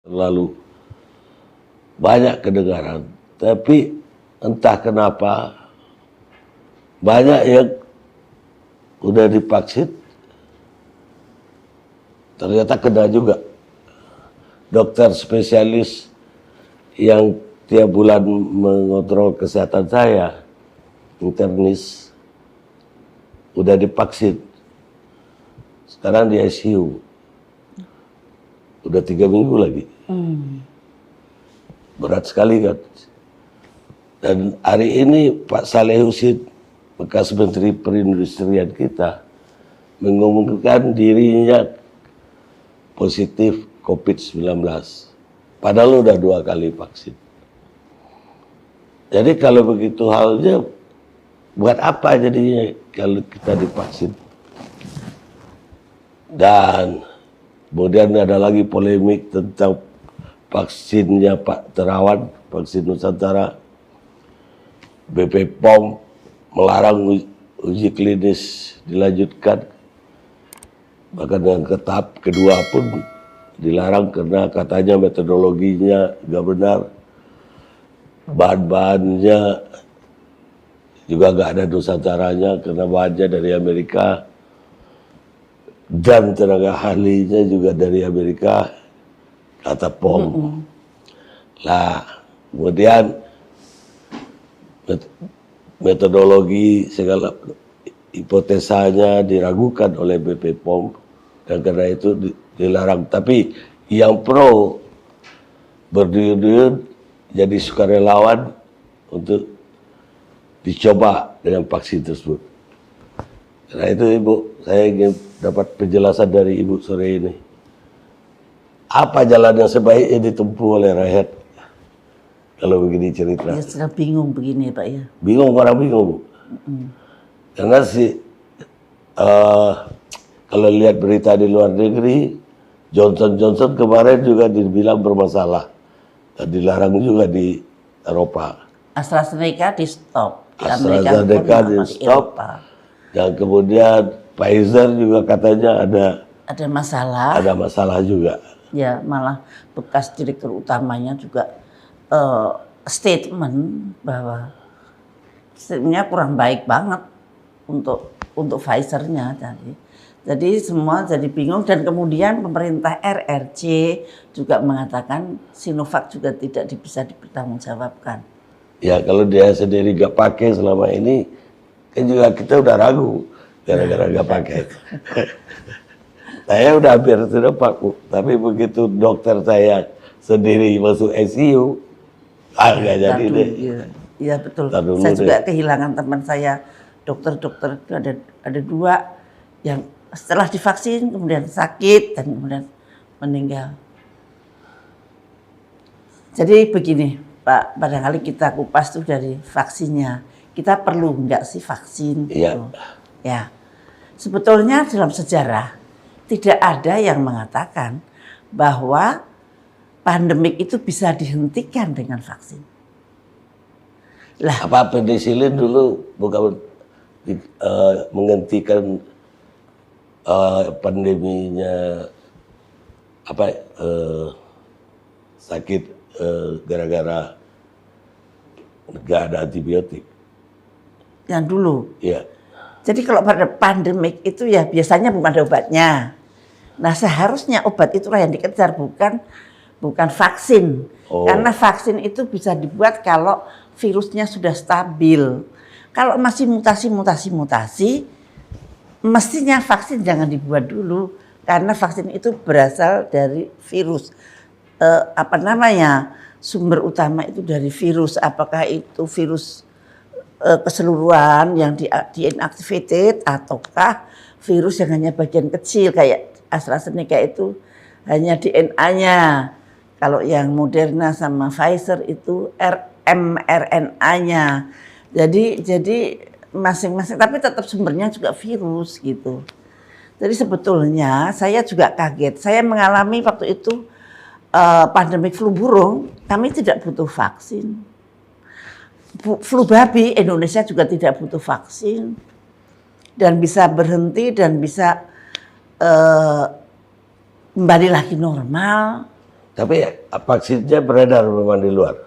Terlalu banyak kedengaran, tapi entah kenapa banyak yang udah divaksin ternyata kena juga. Dokter spesialis yang tiap bulan mengontrol kesehatan saya, internis, udah divaksin, sekarang di ICU, udah 3 minggu lagi. Berat sekali kan. Dan hari ini Pak Saleh Husin, bekas Menteri Perindustrian kita, mengumumkan dirinya positif COVID-19. Padahal udah 2 kali vaksin. Jadi kalau begitu halnya, buat apa jadinya kalau kita divaksin? Dan kemudian ada lagi polemik tentang vaksinnya Pak Terawan, vaksin Nusantara. BP POM melarang uji klinis dilanjutkan. Bahkan dengan tahap kedua pun dilarang karena katanya metodologinya nggak benar. Bahan-bahannya juga nggak ada Nusantaranya karena bahannya dari Amerika. Dan tenaga ahlinya juga dari Amerika, kata POM. Lah, kemudian metodologi segala hipotesanya diragukan oleh BP POM dan karena itu dilarang. Tapi yang pro berduyun-duyun jadi sukarelawan untuk dicoba dengan vaksin tersebut. Karena itu Ibu, saya ingin dapat penjelasan dari Ibu sore ini. Apa jalan yang sebaiknya ditempuh oleh rakyat kalau begini cerita? Ya sudah bingung begini Pak ya. Bingung, orang bingung Bu. Karena kalau lihat berita di luar negeri, Johnson kemarin juga dibilang bermasalah. Dan dilarang juga di Eropa. AstraZeneca di stop. AstraZeneca di stop. Dan kemudian Pfizer juga katanya ada masalah. Ada masalah juga. Ya malah bekas direktur utamanya juga statement bahwa statementnya kurang baik banget untuk Pfizer-nya tadi. Jadi semua jadi bingung dan kemudian pemerintah RRC juga mengatakan Sinovac juga tidak bisa dipertanggungjawabkan. Ya kalau dia sendiri gak pakai selama ini, kan juga kita udah ragu gara-gara gak pakai. Saya udah hampir sudah paku, tapi begitu dokter saya sendiri masuk ICU, nggak jadi deh. Iya betul. Saya juga kehilangan teman saya, dokter-dokter itu ada 2 yang setelah divaksin kemudian sakit dan kemudian meninggal. Jadi begini Pak, barangkali kita kupas tuh dari vaksinnya. Kita perlu nggak sih vaksin? Iya. Gitu. Ya, sebetulnya dalam sejarah tidak ada yang mengatakan bahwa pandemik itu bisa dihentikan dengan vaksin. Lah, apa penicillin dulu bukan menghentikan pandeminya sakit gara-gara nggak ada antibiotik. Yang dulu. Iya. Jadi kalau pada pandemik itu ya biasanya belum ada obatnya. Nah seharusnya obat itulah yang dikejar bukan vaksin. Karena vaksin itu bisa dibuat kalau virusnya sudah stabil. Kalau masih mutasi, mestinya vaksin jangan dibuat dulu. Karena vaksin itu berasal dari virus. Sumber utama itu dari virus. Apakah itu virus keseluruhan yang di-inactivated ataukah virus yang hanya bagian kecil kayak AstraZeneca itu hanya DNA-nya. Kalau yang Moderna sama Pfizer itu mRNA-nya. Jadi masing-masing tapi tetap sumbernya juga virus gitu. Jadi sebetulnya saya juga kaget. Saya mengalami waktu itu pandemik flu burung, kami tidak butuh vaksin. Flu babi Indonesia juga tidak butuh vaksin dan bisa berhenti dan bisa kembali lagi normal. Tapi vaksinnya beredar memang di luar.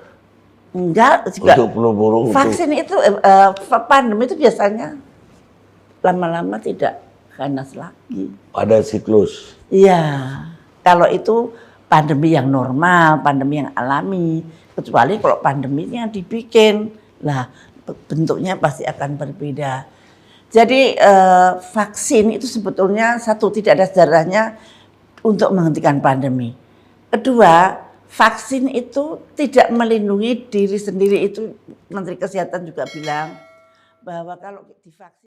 Enggak juga. Untuk flu burung. Vaksin itu pandemi itu biasanya lama-lama tidak ganas lagi. Ada siklus. Iya, kalau itu pandemi yang normal, pandemi yang alami. Kecuali kalau pandeminya dibikin, lah bentuknya pasti akan berbeda. Jadi vaksin itu sebetulnya satu, tidak ada sejarahnya untuk menghentikan pandemi. Kedua, vaksin itu tidak melindungi diri sendiri, itu Menteri Kesehatan juga bilang bahwa kalau divaksin